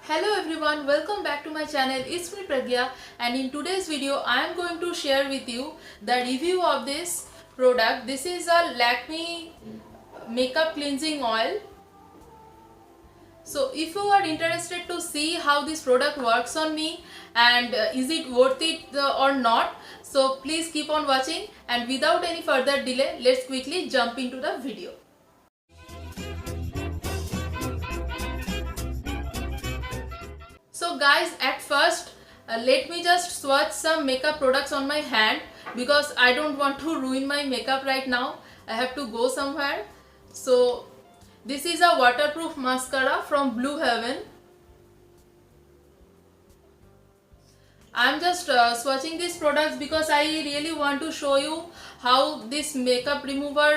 Hello everyone, welcome back to my channel. It's me Pragya, and in today's video I am going to share with you the review of this product. This is a Lakme makeup cleansing oil. So if you are interested to see how this product works on me and is it worth it or not, so please keep on watching, and without any further delay let's quickly jump into the video. So guys, at first let me just swatch some makeup products on my hand because I don't want to ruin my makeup right now. I have to go somewhere. So this is a waterproof mascara from Blue Heaven. I'm just swatching these products because I really want to show you how this makeup remover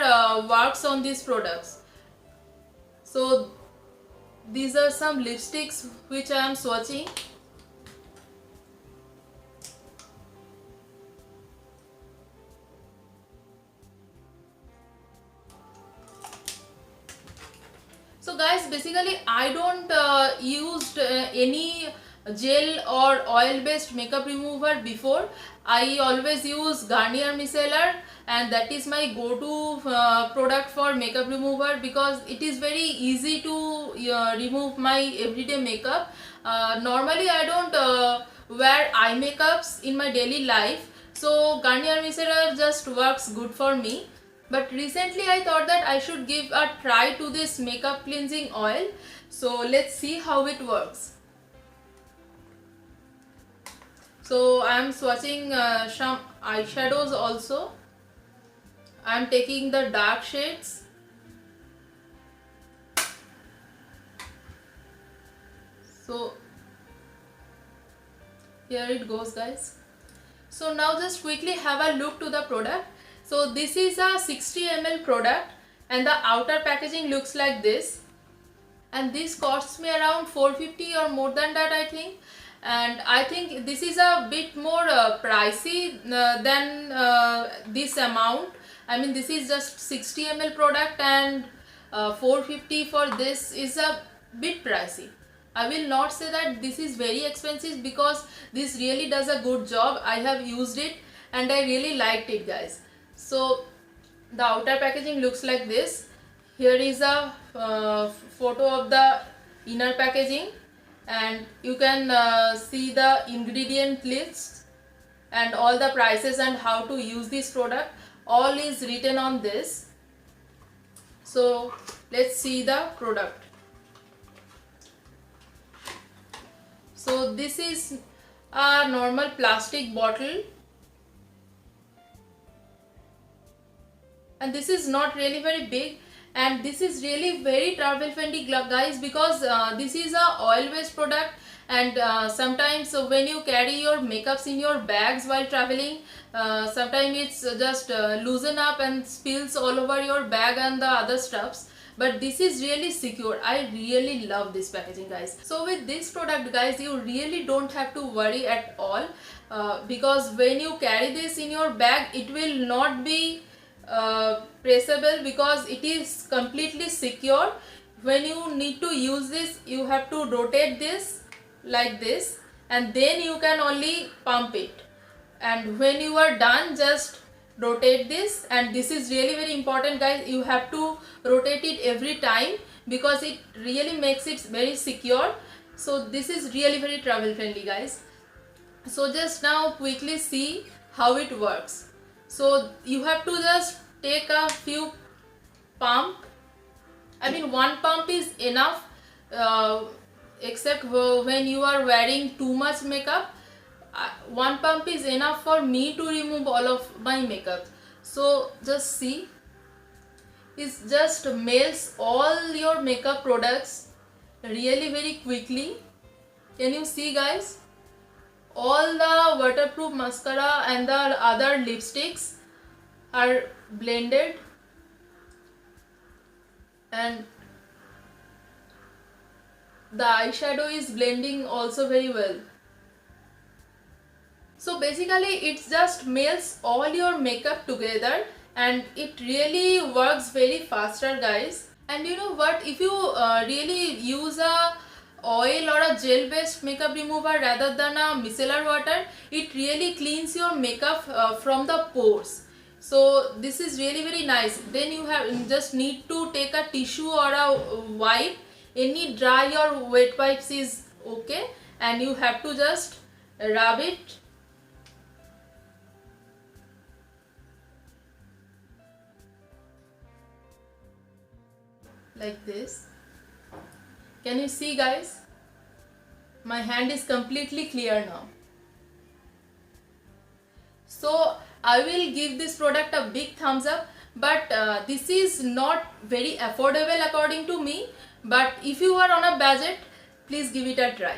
works on these products. So these are some lipsticks which I am swatching. So guys, basically I don't used any gel or oil based makeup remover before. I always use Garnier Micellar, and that is my go-to product for makeup remover because it is very easy to remove my everyday makeup. Normally I don't wear eye makeups in my daily life, so Garnier Micellar just works good for me. But recently I thought that I should give a try to this makeup cleansing oil. So let's see how it works. So I am swatching some eyeshadows also. I am taking the dark shades. So here it goes guys. So now just quickly have a look to the product. So this is a 60 ml product and the outer packaging looks like this, and this costs me around 450 or more than that I think, and I think this is a bit more pricey than this amount. I mean, this is just 60 ml product and 450 for this is a bit pricey. I will not say that this is very expensive because this really does a good job. I have used it and I really liked it guys. So the outer packaging looks like this. Here is a photo of the inner packaging, and you can see the ingredient list and all the prices and how to use this product. All is written on this. So let's see the product. So this is a normal plastic bottle, and this is not really very big, and this is really very travel friendly guys because this is a oil based product, and sometimes when you carry your makeups in your bags while traveling, sometimes it's just loosen up and spills all over your bag and the other stuffs, but this is really secure. I really love this packaging guys. So with this product guys, you really don't have to worry at all because when you carry this in your bag, it will not be pressable because it is completely secure. When you need to use this, you have to rotate this like this, and then you can only pump it, and when you are done just rotate this. And this is really very important guys, you have to rotate it every time because it really makes it very secure. So this is really very travel friendly guys. So just now quickly see how it works. So you have to just take a few pump. I mean, one pump is enough except when you are wearing too much makeup. One pump is enough for me to remove all of my makeup. So just see, it just melts all your makeup products really very quickly. Can you see guys? All the waterproof mascara and the other lipsticks are blended, and the eyeshadow is blending also very well. So basically it just melts all your makeup together and it really works very faster guys. And you know what, if you really use a oil or a a gel based makeup remover rather than a micellar water. It really cleans your makeup from the pores. So this is really very nice. Then you have just need to take a tissue or a wipe. Any dry or wet wipes is okay, and you have to just rub it like this. Can you see, guys? My hand is completely clear now. So I will give this product a big thumbs up, but this is not very affordable according to me, but if you are on a budget, please give it a try.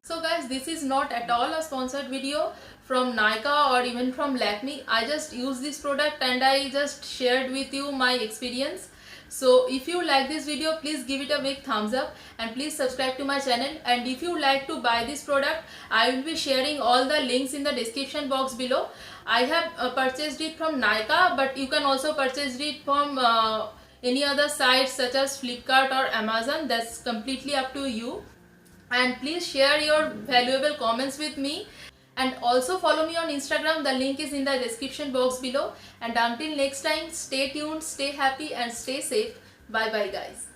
So guys, this is not at all a sponsored video from Nykaa or even from Lakme. I just use this product and I just shared with you my experience. So if you like this video, please give it a big thumbs up and please subscribe to my channel. And if you like to buy this product, I will be sharing all the links in the description box below. I have purchased it from Nykaa, but you can also purchase it from any other sites such as Flipkart or Amazon. That's completely up to you. And please share your valuable comments with me, and also follow me on Instagram. The link is in the description box below. And until next time, stay tuned, stay happy and stay safe. Bye bye guys.